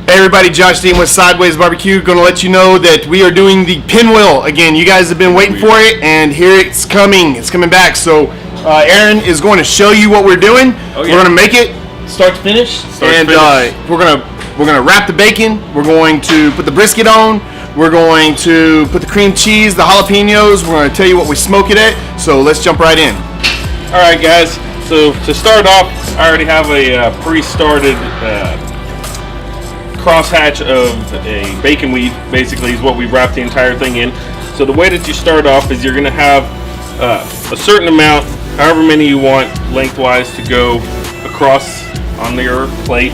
Hey everybody, Josh Dean with Sideways Barbecue. Going to let you know that we are doing the pinwheel again. You guys have been waiting for it, and here it's coming. It's coming back. So Aaron is going to show you what we're doing. Oh, yeah. We're going to make it start to finish, we're gonna wrap the bacon. We're going to put the brisket on. We're going to put the cream cheese, the jalapenos. We're going to tell you what we smoke it at. So let's jump right in. All right, guys. So to start off, I already have a pre-started crosshatch of a bacon weave. Basically, is what we wrap the entire thing in. So the way that you start off is you're going to have a certain amount, however many you want lengthwise, to go across on your plate.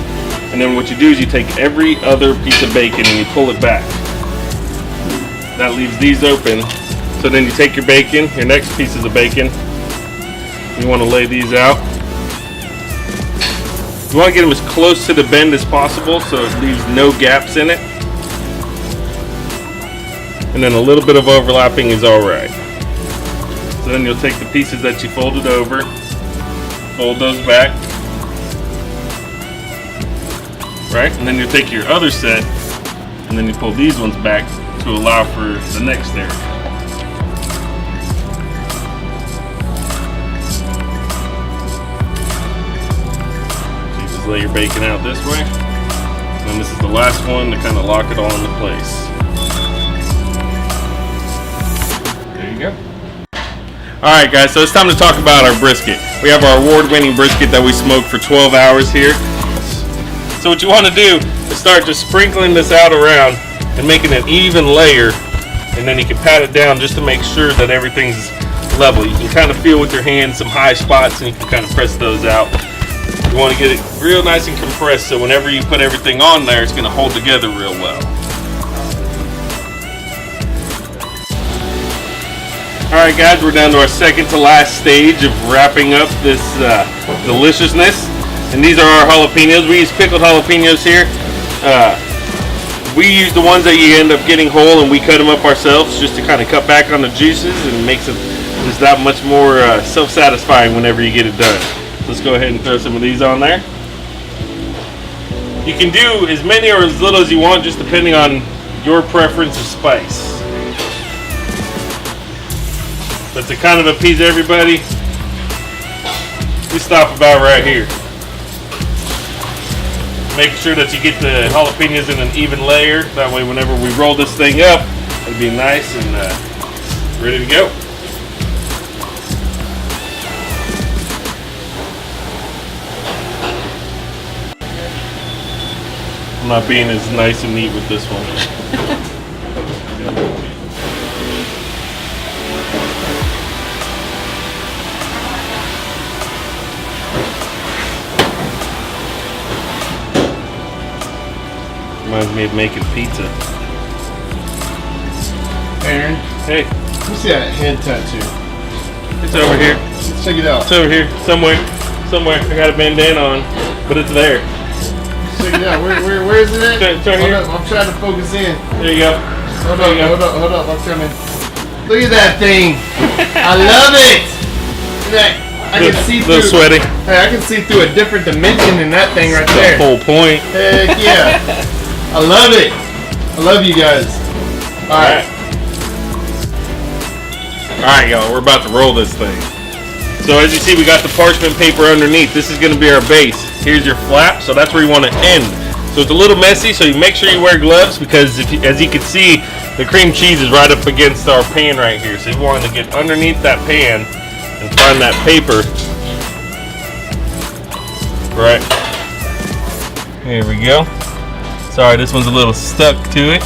And then what you do is you take every other piece of bacon and you pull it back. That leaves these open. So then you take your bacon, your next pieces of bacon. You want to lay these out. You want to get them as close to the bend as possible so it leaves no gaps in it. And then a little bit of overlapping is alright. So then you'll take the pieces that you folded over, fold those back. Right? And then you take your other set and then you pull these ones back to allow for the next area. So you just lay your bacon out this way. And then this is the last one to kind of lock it all into place. There you go. Alright guys, so it's time to talk about our brisket. We have our award-winning brisket that we smoked for 12 hours here. So what you want to do is start just sprinkling this out around and making an even layer, and then you can pat it down just to make sure that everything's level. You can kind of feel with your hand some high spots and you can kind of press those out. You want to get it real nice and compressed so whenever you put everything on there, it's going to hold together real well. Alright guys, we're down to our second to last stage of wrapping up this deliciousness. And these are our jalapenos. We use pickled jalapenos here. We use the ones that you end up getting whole, and we cut them up ourselves just to kind of cut back on the juices, and it makes it just that much more self-satisfying whenever you get it done. Let's go ahead and throw some of these on there. You can do as many or as little as you want, just depending on your preference of spice. But to kind of appease everybody, we stop about right here. Making sure that you get the jalapenos in an even layer. That way whenever we roll this thing up, it'll be nice and ready to go. I'm not being as nice and neat with this one. Reminds me of making pizza. Aaron. Hey. Let me see that head tattoo. It's over here. Let's check it out. It's over here. Somewhere. I got a bandana on, but it's there. Check it out. Where is it at? It's right here. Hold up. I'm trying to focus in. There you go. Hold up. I'm coming. Look at that thing. I love it. Look at that. I can see through. A little sweaty. Hey, I can see through a different dimension in that thing right there. The whole point. Heck yeah. I love it. I love you guys. Alright. Alright, y'all. We're about to roll this thing. So as you see, we got the parchment paper underneath. This is going to be our base. Here's your flap. So that's where you want to end. So it's a little messy, so you make sure you wear gloves because as you can see, the cream cheese is right up against our pan right here. So you want to get underneath that pan and find that paper. Right. Here we go. Sorry, this one's a little stuck to it.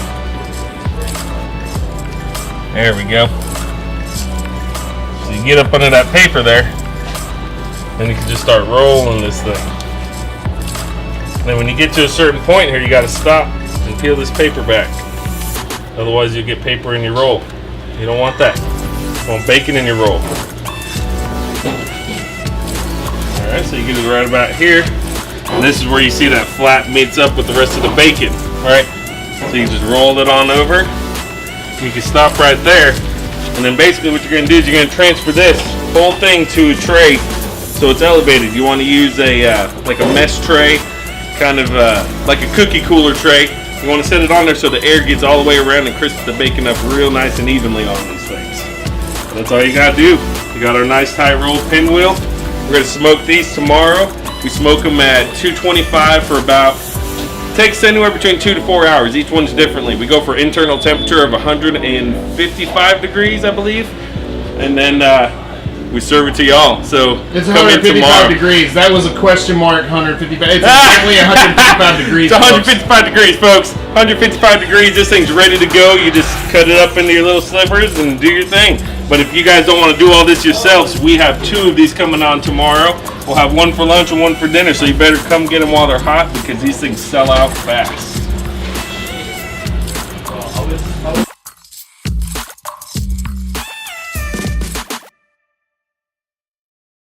There we go. So you get up under that paper there, then you can just start rolling this thing. And then when you get to a certain point here, you got to stop and peel this paper back. Otherwise, you'll get paper in your roll. You don't want that. You want bacon in your roll. All right, so you get it right about here. And this is where you see that flap meets up with the rest of the bacon. Alright, so you just roll it on over. You can stop right there. And then basically what you're going to do is you're going to transfer this whole thing to a tray so it's elevated. You want to use a like a mesh tray, kind of like a cookie cooler tray. You want to set it on there so the air gets all the way around and crisps the bacon up real nice and evenly on these things. That's all you gotta do. We got our nice tight roll pinwheel. We're gonna smoke these tomorrow. We smoke them at 225 for about, takes anywhere between 2 to 4 hours. Each one's differently. We go for internal temperature of 155 degrees, I believe, and then we serve it to y'all. So it's come in 155 tomorrow. degrees. That was a question mark. 155. It's exactly 155 degrees. It's 155 degrees, folks. 155 degrees. This thing's ready to go. You just cut it up into your little slivers and do your thing. But if you guys don't want to do all this yourselves, we have 2 of these coming on tomorrow. We'll have one for lunch and one for dinner. So you better come get them while they're hot because these things sell out fast.